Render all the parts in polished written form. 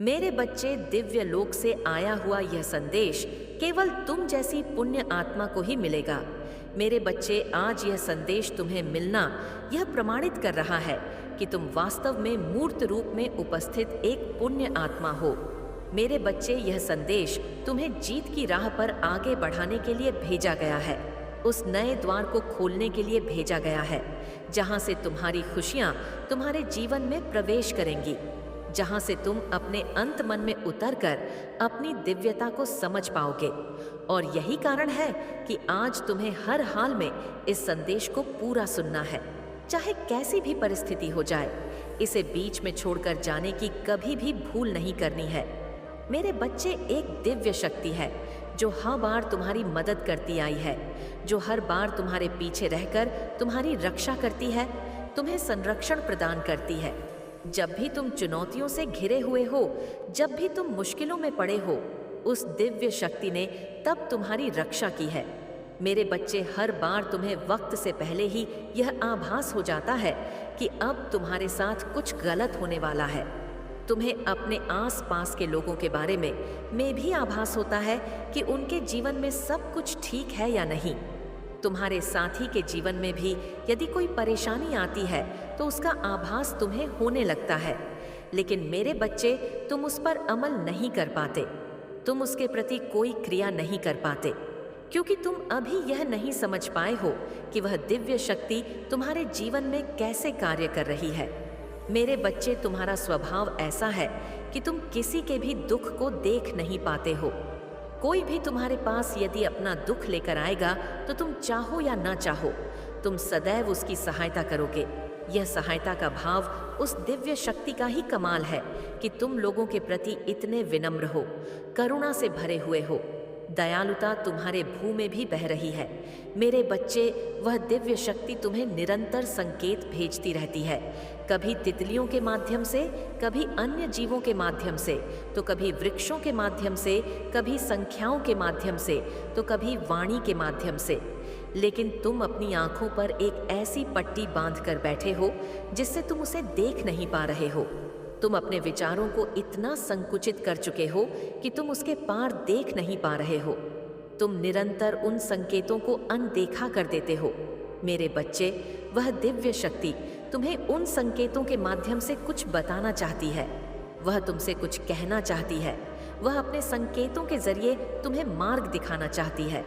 मेरे बच्चे, दिव्य लोक से आया हुआ यह संदेश केवल तुम जैसी पुण्य आत्मा को ही मिलेगा। मेरे बच्चे, आज यह संदेश तुम्हें मिलना यह प्रमाणित कर रहा है कि तुम वास्तव में मूर्त रूप में उपस्थित एक पुण्य आत्मा हो। मेरे बच्चे, यह संदेश तुम्हें जीत की राह पर आगे बढ़ाने के लिए भेजा गया है। उस नए द्वार को खोलने के लिए भेजा गया है जहां से तुम्हारी खुशियां तुम्हारे जीवन में प्रवेश करेंगी, जहां से तुम अपने अंत मन में उतरकर अपनी दिव्यता को समझ पाओगे। और यही कारण है कि आज तुम्हें हर हाल में इस संदेश को पूरा सुनना है, चाहे कैसी भी परिस्थिति हो जाए। इसे बीच में छोड़कर जाने की कभी भी भूल नहीं करनी है। मेरे बच्चे, एक दिव्य शक्ति है जो हर बार तुम्हारी मदद करती आई है, जो हर बार तुम्हारे पीछे रहकर तुम्हारी रक्षा करती है, तुम्हें संरक्षण प्रदान करती है। जब भी तुम चुनौतियों से घिरे हुए हो, जब भी तुम मुश्किलों में पड़े हो, उस दिव्य शक्ति ने तब तुम्हारी रक्षा की है। मेरे बच्चे, हर बार तुम्हें वक्त से पहले ही यह आभास हो जाता है कि अब तुम्हारे साथ कुछ गलत होने वाला है। तुम्हें अपने आस पास के लोगों के बारे में भी आभास होता है कि उनके जीवन में सब कुछ ठीक है या नहीं। तुम्हारे साथी के जीवन में भी यदि कोई परेशानी आती है तो उसका आभास तुम्हें होने लगता है। लेकिन मेरे बच्चे, तुम उस पर अमल नहीं कर पाते, तुम उसके प्रति कोई क्रिया नहीं कर पाते, क्योंकि तुम अभी यह नहीं समझ पाए हो कि वह दिव्य शक्ति तुम्हारे जीवन में कैसे कार्य कर रही है। मेरे बच्चे, तुम्हारा स्वभाव ऐसा है कि तुम किसी के भी दुख को देख नहीं पाते हो। कोई भी तुम्हारे पास यदि अपना दुख लेकर आएगा तो तुम चाहो या ना चाहो, तुम सदैव उसकी सहायता करोगे। यह सहायता का भाव उस दिव्य शक्ति का ही कमाल है कि तुम लोगों के प्रति इतने विनम्र हो, करुणा से भरे हुए हो। दयालुता तुम्हारे भू में भी बह रही है। मेरे बच्चे, वह दिव्य शक्ति तुम्हें निरंतर संकेत भेजती रहती है, कभी तितलियों के माध्यम से, कभी अन्य जीवों के माध्यम से, तो कभी वृक्षों के माध्यम से, कभी संख्याओं के माध्यम से, तो कभी वाणी के माध्यम से। लेकिन तुम अपनी आंखों पर एक ऐसी पट्टी बांधकर बैठे हो जिससे तुम उसे देख नहीं पा रहे हो। तुम अपने विचारों को इतना संकुचित कर चुके हो कि तुम उसके पार देख नहीं पा रहे हो। तुम निरंतर उन संकेतों को अनदेखा कर देते हो। मेरे बच्चे, वह दिव्य शक्ति तुम्हें उन संकेतों के माध्यम से कुछ बताना चाहती है, वह तुमसे कुछ कहना चाहती है। वह अपने संकेतों के जरिए तुम्हें मार्ग दिखाना चाहती है।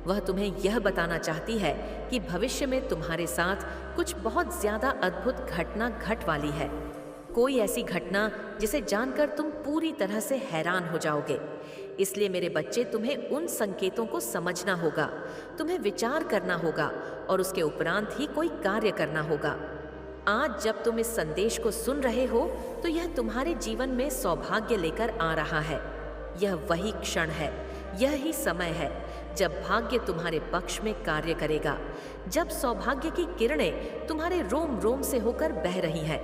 वह तुम्हें यह बताना चाहती है कि भविष्य में तुम्हारे साथ कुछ बहुत ज्यादा अद्भुत घटना घट वाली है। कोई ऐसी घटना जिसे जानकर तुम पूरी तरह से हैरान हो जाओगे। इसलिए मेरे बच्चे, तुम्हें उन संकेतों को समझना होगा, तुम्हें विचार करना होगा और उसके उपरांत ही कोई कार्य करना होगा। आज जब तुम इस संदेश को सुन रहे हो तो यह तुम्हारे जीवन में सौभाग्य लेकर आ रहा है। यह वही क्षण है, यह ही समय है जब भाग्य तुम्हारे पक्ष में कार्य करेगा, जब सौभाग्य की किरणें तुम्हारे रोम रोम से होकर बह रही हैं।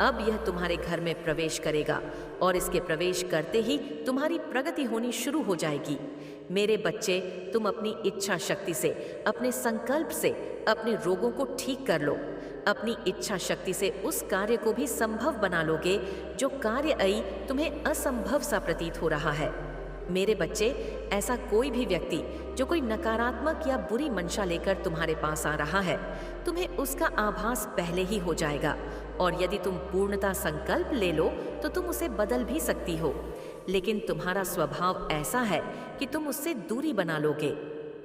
अब यह तुम्हारे घर में प्रवेश करेगा और इसके प्रवेश करते ही तुम्हारी प्रगति होनी शुरू हो जाएगी। मेरे बच्चे, तुम अपनी इच्छा शक्ति से, अपने संकल्प से अपने रोगों को ठीक कर लो। अपनी इच्छा शक्ति से उस कार्य को भी संभव बना लोगे जो कार्य तुम्हें असंभव सा प्रतीत हो रहा है। मेरे बच्चे, ऐसा कोई भी व्यक्ति जो कोई नकारात्मक या बुरी मंशा लेकर तुम्हारे पास आ रहा है, तुम्हें उसका आभास पहले ही हो जाएगा। और यदि तुम पूर्णता संकल्प ले लो तो तुम उसे बदल भी सकती हो। लेकिन तुम्हारा स्वभाव ऐसा है कि तुम उससे दूरी बना लोगे।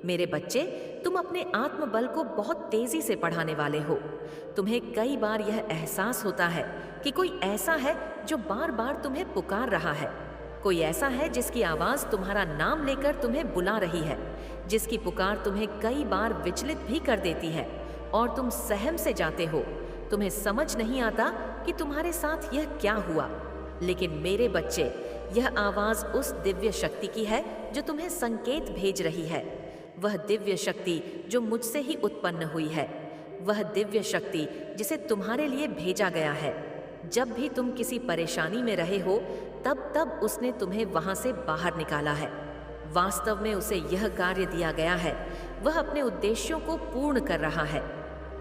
मेरे बच्चे, तुम अपने आत्मबल को बहुत तेजी से बढ़ाने वाले हो। तुम्हें कई बार यह एहसास होता है कि कोई ऐसा है जो बार बार तुम्हें पुकार रहा है, कोई ऐसा है जिसकी आवाज तुम्हारा नाम लेकर तुम्हें बुला रही है, जिसकी पुकार तुम्हें कई बार विचलित भी कर देती है और तुम सहम से जाते हो। तुम्हें समझ नहीं आता कि तुम्हारे साथ यह क्या हुआ। लेकिन मेरे बच्चे, यह आवाज उस दिव्य शक्ति की है जो तुम्हें संकेत भेज रही है। वह दिव्य शक्ति जो मुझसे ही उत्पन्न हुई है, वह दिव्य शक्ति जिसे तुम्हारे लिए भेजा गया है। जब भी तुम किसी परेशानी में रहे हो तब तब उसने तुम्हें वहां से बाहर निकाला है। वास्तव में उसे यह कार्य दिया गया है, वह अपने उद्देश्यों को पूर्ण कर रहा है।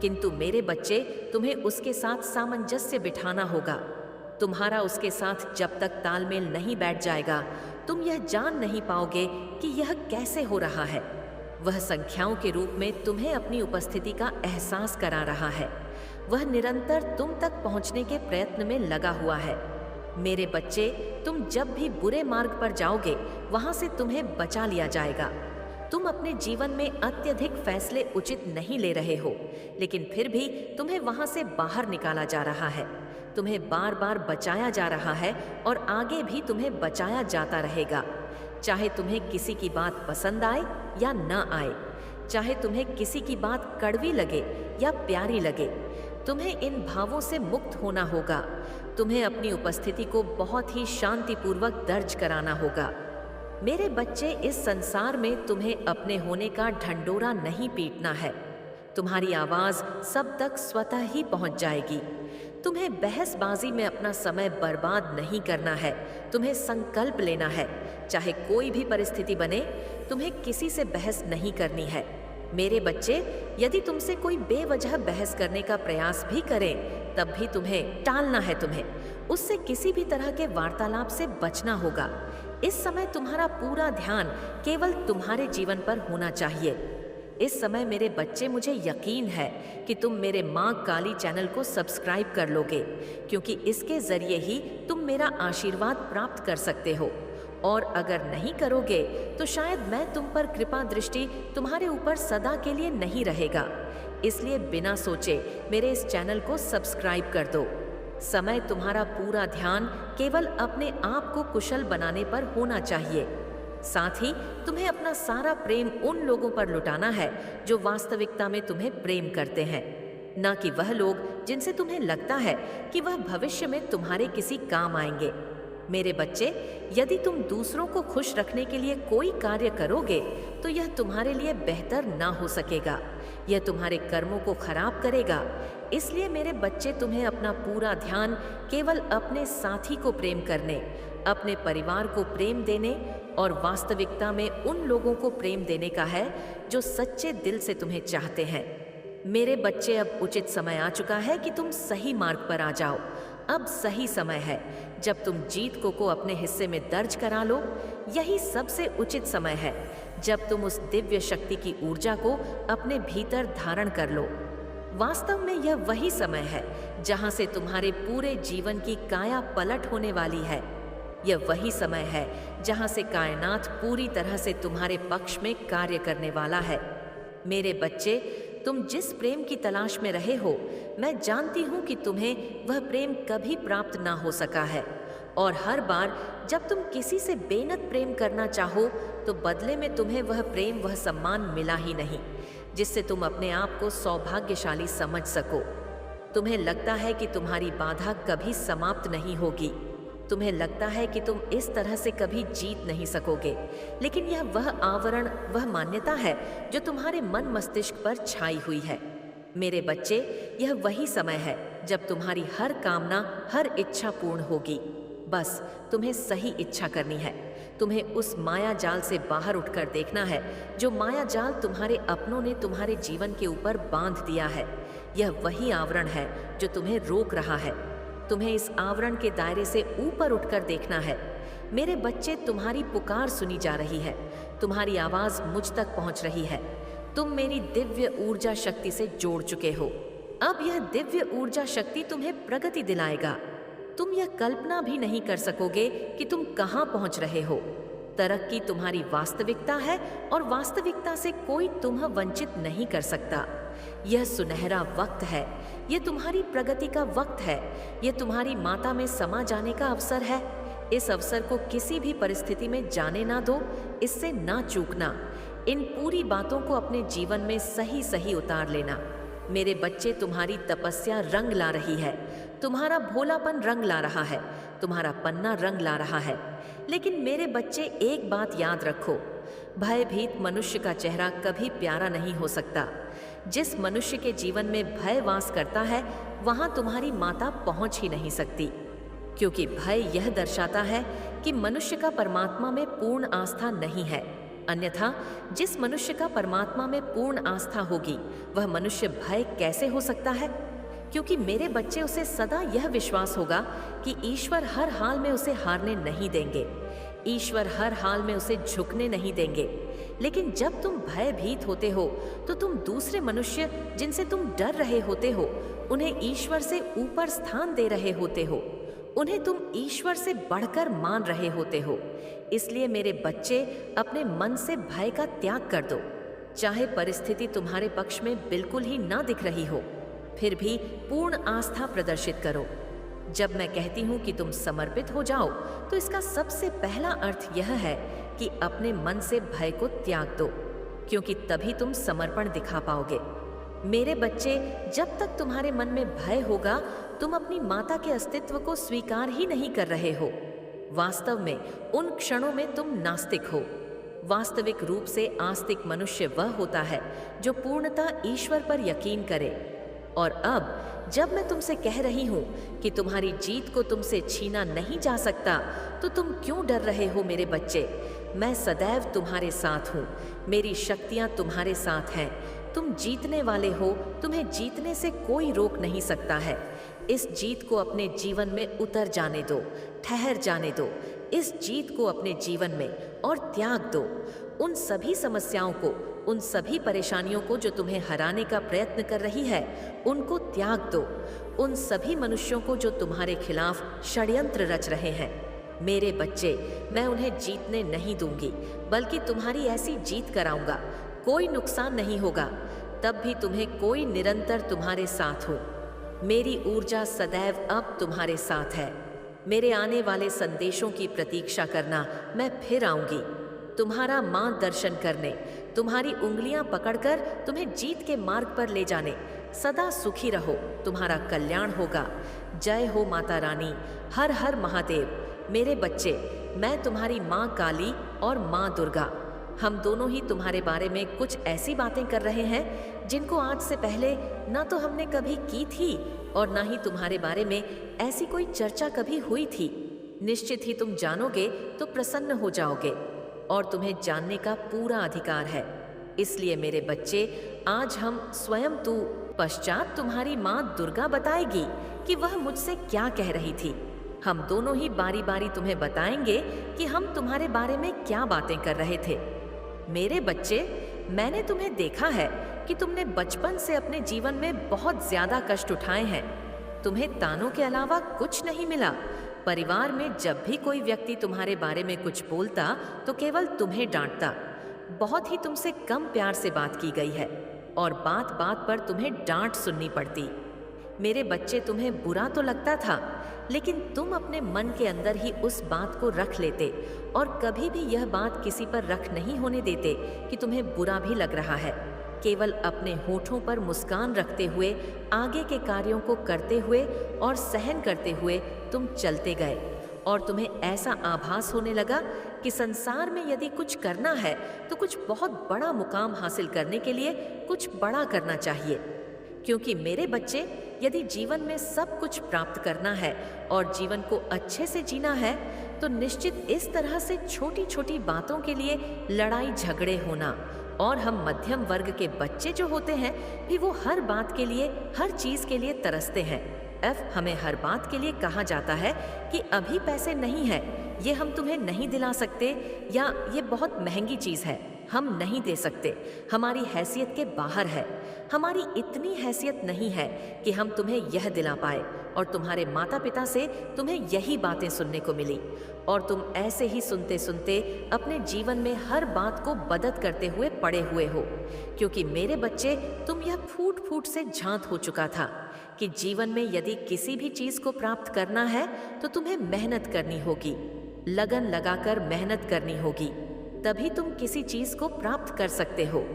किंतु मेरे बच्चे, तुम्हें उसके साथ सामंजस्य बिठाना होगा। तुम्हारा उसके साथ जब तक तालमेल नहीं बैठ जाएगा, तुम यह जान नहीं पाओगे कि यह कैसे हो रहा है। वह संख्याओं के रूप में तुम्हें अपनी उपस्थिति का एहसास करा रहा है। वह निरंतर तुम तक पहुंचने के प्रयत्न में लगा हुआ है। मेरे बच्चे, तुम जब भी बुरे मार्ग पर जाओगे, वहां से तुम्हें बचा लिया जाएगा। तुम अपने जीवन में अत्यधिक फैसले उचित नहीं ले रहे हो, लेकिन फिर भी तुम्हें वहां से बाहर निकाला जा रहा है। तुम्हें बार बार बचाया जा रहा है और आगे भी तुम्हें बचाया जाता रहेगा। चाहे तुम्हें किसी की बात पसंद आए या न आए, चाहे तुम्हें किसी की बात कड़वी लगे या प्यारी लगे, तुम्हें इन भावों से मुक्त होना होगा। तुम्हें अपनी उपस्थिति को बहुत ही शांतिपूर्वक दर्ज कराना होगा। मेरे बच्चे, इस संसार में तुम्हें अपने होने का ढंढोरा नहीं पीटना है। तुम्हारी आवाज सब तक स्वतः ही पहुंच जाएगी। तुम्हें बहसबाजी में अपना समय बर्बाद नहीं करना है। तुम्हें संकल्प लेना है, चाहे कोई भी परिस्थिति बने, तुम्हें किसी से बहस नहीं करनी है। मेरे बच्चे, यदि तुमसे कोई बेवजह बहस करने का प्रयास भी करे, तब भी तुम्हें टालना है। तुम्हें उससे किसी भी तरह के वार्तालाप से बचना होगा। इस समय तुम्हारा पूरा ध्यान केवल तुम्हारे जीवन पर होना चाहिए। इस समय मेरे बच्चे, मुझे यकीन है कि तुम मेरे माँ काली चैनल को सब्सक्राइब कर लोगे, क्योंकि इसके जरिए ही तुम मेरा आशीर्वाद प्राप्त कर सकते हो। और अगर नहीं करोगे तो शायद मैं तुम पर कृपा दृष्टि तुम्हारे ऊपर सदा के लिए नहीं रहेगा। इसलिए बिना सोचे मेरे इस चैनल को सब्सक्राइब कर दो। समय तुम्हारा पूरा ध्यान केवल अपने आप को कुशल बनाने पर होना चाहिए। साथ ही तुम्हें अपना सारा प्रेम उन लोगों पर लुटाना है जो वास्तविकता में तुम्हें प्रेम करते हैं, न कि वह लोग जिनसे तुम्हें लगता है कि वह भविष्य में तुम्हारे किसी काम आएंगे। मेरे बच्चे, यदि तुम दूसरों को खुश रखने के लिए कोई कार्य करोगे तो यह तुम्हारे लिए बेहतर ना हो सकेगा। यह तुम्हारे कर्मों को खराब करेगा। इसलिए मेरे बच्चे, तुम्हें अपना पूरा ध्यान केवल अपने साथी को प्रेम करने, अपने परिवार को प्रेम देने और वास्तविकता में उन लोगों को प्रेम देने का है जो सच्चे दिल से तुम्हें चाहते हैं। मेरे बच्चे, अब उचित समय आ चुका है कि तुम सही मार्ग पर आ जाओ। अब सही समय है जब तुम जीत को अपने हिस्से में दर्ज करा लो। यही सबसे उचित समय है जब तुम उस दिव्य शक्ति की ऊर्जा को अपने भीतर धारण कर लो। वास्तव में यह वही समय है जहां से तुम्हारे पूरे जीवन की काया पलट होने वाली है। यह वही समय है जहां से कायनात पूरी तरह से तुम्हारे पक्ष में कार्य करने वाला है। मेरे बच्चे, तुम जिस प्रेम की तलाश में रहे हो, मैं जानती हूं कि तुम्हें वह प्रेम कभी प्राप्त ना हो सका है। और हर बार जब तुम किसी से बेनत प्रेम करना चाहो तो बदले में तुम्हें वह प्रेम, वह सम्मान मिला ही नहीं जिससे तुम अपने आप को सौभाग्यशाली समझ सको। तुम्हें लगता है कि तुम्हारी बाधा कभी समाप्त नहीं होगी। तुम्हें लगता है कि तुम इस तरह से कभी जीत नहीं सकोगे, लेकिन यह वह आवरण, वह मान्यता है जो तुम्हारे मन मस्तिष्क पर छाई हुई है। मेरे बच्चे, यह वही समय है जब तुम्हारी हर कामना, हर इच्छा पूर्ण होगी। बस तुम्हें सही इच्छा करनी है। तुम्हें उस माया जाल से बाहर उठकर देखना है जो माया जाल तुम्हारे अपनों ने तुम्हारे जीवन के ऊपर बांध दिया है। यह वही आवरण है जो तुम्हें रोक रहा है। तुम्हें इस आवरण के दायरे से ऊपर उठकर देखना है। मेरे बच्चे, तुम्हारी पुकार सुनी जा रही है। तुम्हारी आवाज मुझ तक पहुंच रही है। तुम मेरी दिव्य ऊर्जा शक्ति से जोड़ चुके हो। अब यह दिव्य ऊर्जा शक्ति तुम्हें प्रगति दिलाएगा। तुम यह कल्पना भी नहीं कर सकोगे कि तुम कहां पहुंच रहे हो। तरक्की तुम्हारी वास्तविकता है और वास्तविकता से कोई तुम्हें वंचित नहीं कर सकता। यह सुनहरा वक्त है। यह तुम्हारी प्रगति का वक्त है। यह तुम्हारी माता में समा जाने का अवसर है। इस अवसर को किसी भी परिस्थिति में जाने ना दो। इससे ना चूकना। इन पूरी बातों को अपने जीवन में सही सही उतार लेना। मेरे बच्चे, तुम्हारी तपस्या रंग ला रही है। तुम्हारा भोलापन रंग ला रहा है। तुम्हारा पन्ना रंग ला रहा है। लेकिन मेरे बच्चे, एक बात याद रखो, भयभीत मनुष्य का चेहरा कभी प्यारा नहीं हो सकता। जिस मनुष्य के जीवन में भय वास करता है, वहां तुम्हारी माता पहुंच ही नहीं सकती, क्योंकि भय यह दर्शाता है कि मनुष्य का परमात्मा में पूर्ण आस्था नहीं है। अन्यथा जिस मनुष्य का परमात्मा में पूर्ण आस्था होगी, वह मनुष्य भय कैसे हो सकता है? क्योंकि मेरे बच्चे उसे सदा यह विश्वास होगा कि ईश्वर हर हाल में उसे हारने नहीं देंगे। ईश्वर हर हाल में उसे झुकने नहीं देंगे। लेकिन जब तुम भयभीत होते हो तो तुम दूसरे मनुष्य जिनसे तुम डर रहे होते हो उन्हें ईश्वर से ऊपर स्थान दे रहे होते हो। उन्हें तुम ईश्वर से बढ़कर मान रहे होते हो। इसलिए मेरे बच्चे, अपने मन से भय का त्याग कर दो। चाहे परिस्थिति तुम्हारे पक्ष में बिल्कुल ही ना दिख रही हो, फिर भी पूर्ण आस्था प्रदर्शित करो। जब मैं कहती हूँ कि तुम समर्पित हो जाओ, तो इसका सबसे पहला अर्थ यह है कि अपने मन से भय को त्याग दो, क्योंकि तभी तुम समर्पण दिखा पाओगे। मेरे बच्चे, जब तक तुम्हारे मन में भय होगा, तुम अपनी माता के अस्तित्व को स्वीकार ही नहीं कर रहे हो। वास्तव में उन क्षणों में तुम नास्तिक हो। वास्तविक रूप से आस्तिक मनुष्य वह होता है जो पूर्णतः ईश्वर पर यकीन करे। और अब जब मैं तुमसे कह रही हूं कि तुम्हारी जीत को तुमसे छीना नहीं जा सकता, तो तुम क्यों डर रहे हो मेरे बच्चे? मैं सदैव तुम्हारे साथ हूं। मेरी शक्तियां तुम्हारे साथ हैं। तुम जीतने वाले हो। तुम्हें जीतने से कोई रोक नहीं सकता है। इस जीत को अपने जीवन में उतर जाने दो, ठहर जाने दो इस जीत को अपने जीवन में, और त्याग दो उन सभी समस्याओं को, उन सभी परेशानियों को जो तुम्हें हराने का प्रयत्न कर रही है। उनको त्याग दो। उन सभी मनुष्यों को जो तुम्हारे खिलाफ षड्यंत्र रच रहे हैं। मेरे बच्चे, मैं उन्हें जीतने नहीं दूंगी, बल्कि तुम्हारी ऐसी जीत कराऊंगा, कोई नुकसान नहीं होगा। तब भी तुम्हें कोई निरंतर तुम्हारे साथ हो। मेरी ऊर्जा सदैव अब तुम्हारे साथ है। मेरे आने वाले संदेशों की प्रतीक्षा करना। मैं फिर आऊंगी तुम्हारा मार्गदर्शन करने, तुम्हारी उंगलियां पकड़कर तुम्हें जीत के मार्ग पर ले जाने। सदा सुखी रहो, तुम्हारा कल्याण होगा। जय हो माता रानी। हर हर महादेव। मेरे बच्चे, मैं तुम्हारी माँ काली और माँ दुर्गा, हम दोनों ही तुम्हारे बारे में कुछ ऐसी बातें कर रहे हैं जिनको आज से पहले ना तो हमने कभी की थी और ना ही तुम्हारे बारे में ऐसी कोई चर्चा कभी हुई थी। निश्चित ही तुम जानोगे तो प्रसन्न हो जाओगे, और तुम्हें जानने का पूरा अधिकार है। इसलिए मेरे बच्चे, आज हम स्वयं पश्चात तुम्हारी माँ दुर्गा बताएगी कि वह मुझसे क्या कह रही थी। हम दोनों ही बारी बारी तुम्हें बताएंगे कि हम तुम्हारे बारे में क्या बातें कर रहे थे। मेरे बच्चे, मैंने तुम्हें देखा है कि तुमने बचपन से अपने जीवन में बहुत ज्यादा कष्ट उठाए हैं। तुम्हें तानों के अलावा कुछ नहीं मिला। परिवार में जब भी कोई व्यक्ति तुम्हारे बारे में कुछ बोलता तो केवल तुम्हें डांटता। बहुत ही तुमसे कम प्यार से बात की गई है, और बात बात पर तुम्हें डांट सुननी पड़ती। मेरे बच्चे, तुम्हें बुरा तो लगता था, लेकिन तुम अपने मन के अंदर ही उस बात को रख लेते और कभी भी यह बात किसी पर रख नहीं होने देते कि तुम्हें बुरा भी लग रहा है। केवल अपने होठों पर मुस्कान रखते हुए, आगे के कार्यों को करते हुए और सहन करते हुए तुम चलते गए, और तुम्हें ऐसा आभास होने लगा कि संसार में यदि कुछ करना है तो कुछ बहुत बड़ा मुकाम हासिल करने के लिए कुछ बड़ा करना चाहिए। क्योंकि मेरे बच्चे, यदि जीवन में सब कुछ प्राप्त करना है और जीवन को अच्छे से जीना है, तो निश्चित इस तरह से छोटी छोटी बातों के लिए लड़ाई झगड़े होना, और हम मध्यम वर्ग के बच्चे जो होते हैं भी वो हर बात के लिए, हर चीज के लिए तरसते हैं। हमें हर बात के लिए कहा जाता है कि अभी पैसे नहीं है, ये हम तुम्हें नहीं दिला सकते, या ये बहुत महंगी चीज है, हम नहीं दे सकते, हमारी हैसियत के बाहर है, हमारी इतनी हैसियत नहीं है कि हम तुम्हें यह दिला पाए। और तुम्हारे माता पिता से तुम्हें यही बातें सुनने को मिली, और तुम ऐसे ही सुनते सुनते अपने जीवन में हर बात को बदद करते हुए पड़े हुए हो। क्योंकि मेरे बच्चे, तुम यह फूट फूट से झांत हो चुका था कि जीवन में यदि किसी भी चीज को प्राप्त करना है तो तुम्हें मेहनत करनी होगी, लगन लगाकर मेहनत करनी होगी, तभी तुम किसी चीज को प्राप्त कर सकते हो।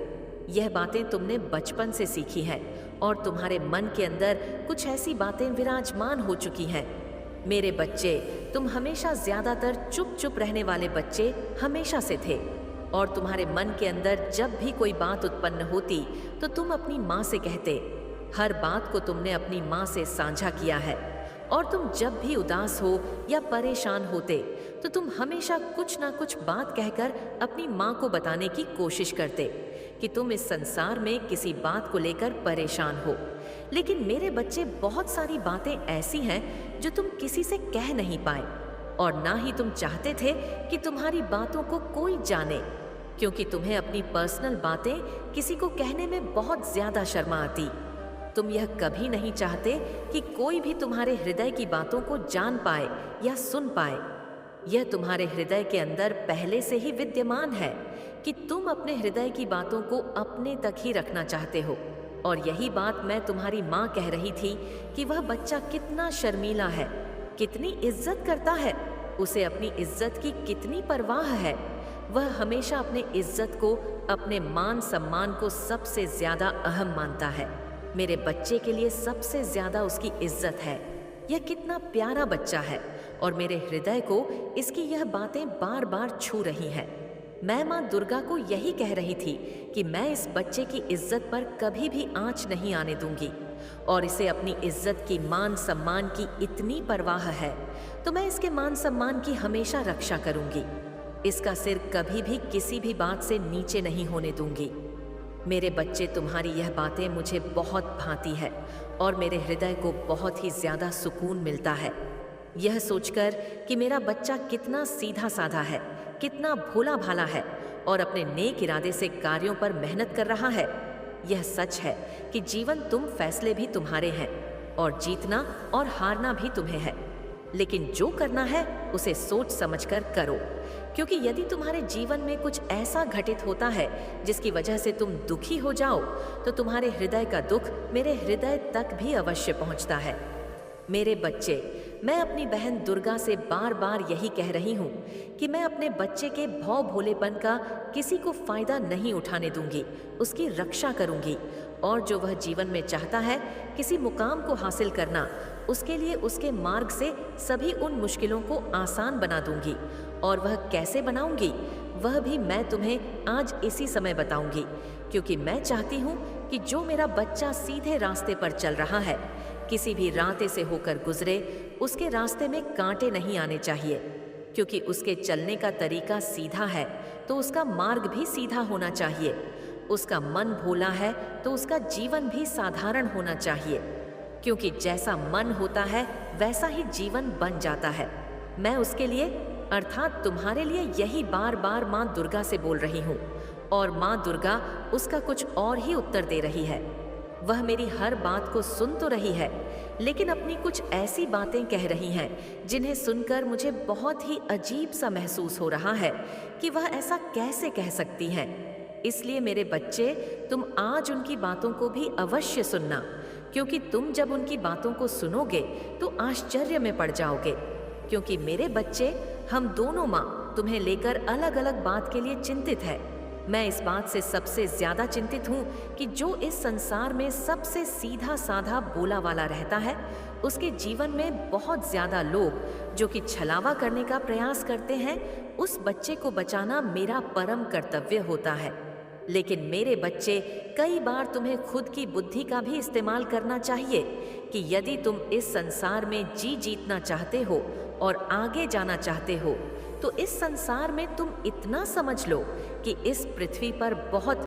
यह बातें तुमने बचपन से सीखी हैं, और तुम्हारे मन के अंदर कुछ ऐसी बातें विराजमान हो चुकी हैं। मेरे बच्चे, तुम हमेशा ज्यादातर चुप चुप रहने वाले बच्चे हमेशा से थे, और तुम्हारे मन के अंदर जब भी कोई बात उत्पन्न होती तो तुम अपनी माँ से कहते। हर बात को तुमने अपनी माँ से साझा किया है, और तुम जब भी उदास हो या परेशान होते तो तुम हमेशा कुछ ना कुछ बात कहकर अपनी माँ को बताने की कोशिश करते कि तुम इस संसार में किसी बात को लेकर परेशान हो, लेकिन मेरे बच्चे बहुत सारी बातें ऐसी हैं जो तुम किसी से कह नहीं पाए, और ना ही तुम चाहते थे कि तुम्हारी बातों को कोई जाने, क्योंकि तुम्हें अपनी पर्सनल बातें किसी को कहने में बहुत ज्यादा शर्म आती। तुम यह कभी नहीं चाहते कि कोई भी तुम्हारे हृदय की बातों को जान पाए या सुन पाए। यह तुम्हारे हृदय के अंदर पहले से ही विद्यमान है कि तुम अपने हृदय की बातों को अपने तक ही रखना चाहते हो। और यही बात मैं तुम्हारी माँ कह रही थी कि वह बच्चा कितना शर्मीला है, कितनी इज्जत करता है, उसे अपनी इज्जत की कितनी परवाह है। वह हमेशा अपने इज्जत को, अपने मान सम्मान को सबसे ज्यादा अहम मानता है। मेरे बच्चे के लिए सबसे ज्यादा उसकी इज्जत है। यह कितना प्यारा बच्चा है और मेरे हृदय को इसकी यह बातें बार बार छू रही हैं। मैं माँ दुर्गा को यही कह रही थी कि मैं इस बच्चे की इज्जत पर कभी भी आंच नहीं आने दूंगी, और इसे अपनी इज्जत की, मान सम्मान की इतनी परवाह है तो मैं इसके मान सम्मान की हमेशा रक्षा करूंगी। इसका सिर कभी भी किसी भी बात से नीचे नहीं होने दूंगी। मेरे बच्चे, तुम्हारी यह बातें मुझे बहुत भाती है और मेरे हृदय को बहुत ही ज्यादा सुकून मिलता है, यह सोचकर कि मेरा बच्चा कितना सीधा साधा है, कितना भोला भाला है और अपने नेक इरादे से कार्यों पर मेहनत कर रहा है। यह सच है कि जीवन तुम फैसले भी तुम्हारे हैं और जीतना और हारना भी तुम्हें है, लेकिन जो करना है उसे सोच समझकर करो, क्योंकि यदि तुम्हारे जीवन में कुछ ऐसा घटित होता है जिसकी वजह से तुम दुखी हो जाओ, तो तुम्हारे हृदय का दुख मेरे हृदय तक भी अवश्य पहुंचता है। मेरे बच्चे, मैं अपनी बहन दुर्गा से बार बार यही कह रही हूँ कि मैं अपने बच्चे के भौ भोलेपन का किसी को फायदा नहीं उठाने दूंगी, उसकी रक्षा करूंगी, और जो वह जीवन में चाहता है, किसी मुकाम को हासिल करना, उसके लिए उसके मार्ग से सभी उन मुश्किलों को आसान बना दूंगी। और वह कैसे बनाऊंगी, वह भी मैं तुम्हें आज इसी समय बताऊंगी, क्योंकि मैं चाहती हूँ कि जो मेरा बच्चा सीधे रास्ते पर चल रहा है, किसी भी रास्ते से होकर गुजरे, उसके रास्ते में कांटे नहीं आने चाहिए, क्योंकि उसके चलने का तरीका सीधा है तो उसका मार्ग भी सीधा होना चाहिए। उसका मन भोला है तो उसका जीवन भी साधारण होना चाहिए, क्योंकि जैसा मन होता है वैसा ही जीवन बन जाता है। मैं उसके लिए, अर्थात तुम्हारे लिए, यही बार बार माँ दुर्गा से बोल रही हूँ, और माँ दुर्गा उसका कुछ और ही उत्तर दे रही है। वह मेरी हर बात को सुन तो रही है, लेकिन अपनी कुछ ऐसी बातें कह रही हैं जिन्हें सुनकर मुझे बहुत ही अजीब सा महसूस हो रहा है कि वह ऐसा कैसे कह सकती हैं। इसलिए मेरे बच्चे, तुम आज उनकी बातों को भी अवश्य सुनना, क्योंकि तुम जब उनकी बातों को सुनोगे तो आश्चर्य में पड़ जाओगे। क्योंकि मेरे बच्चे, हम दोनों माँ तुम्हें लेकर अलग अलग बात के लिए चिंतित है। मैं इस बात से सबसे ज्यादा चिंतित हूँ कि जो इस संसार में सबसे सीधा साधा बोला वाला रहता है, उसके जीवन में बहुत ज्यादा लोग जो कि छलावा करने का प्रयास करते हैं, उस बच्चे को बचाना मेरा परम कर्तव्य होता है। लेकिन मेरे बच्चे, कई बार तुम्हें खुद की बुद्धि का भी इस्तेमाल करना चाहिए कि यदि तुम इस संसार में जी जीतना चाहते हो और आगे जाना चाहते हो, तो इस संसार में तुम इतना समझ लो कि इस पृथ्वी पर बहुत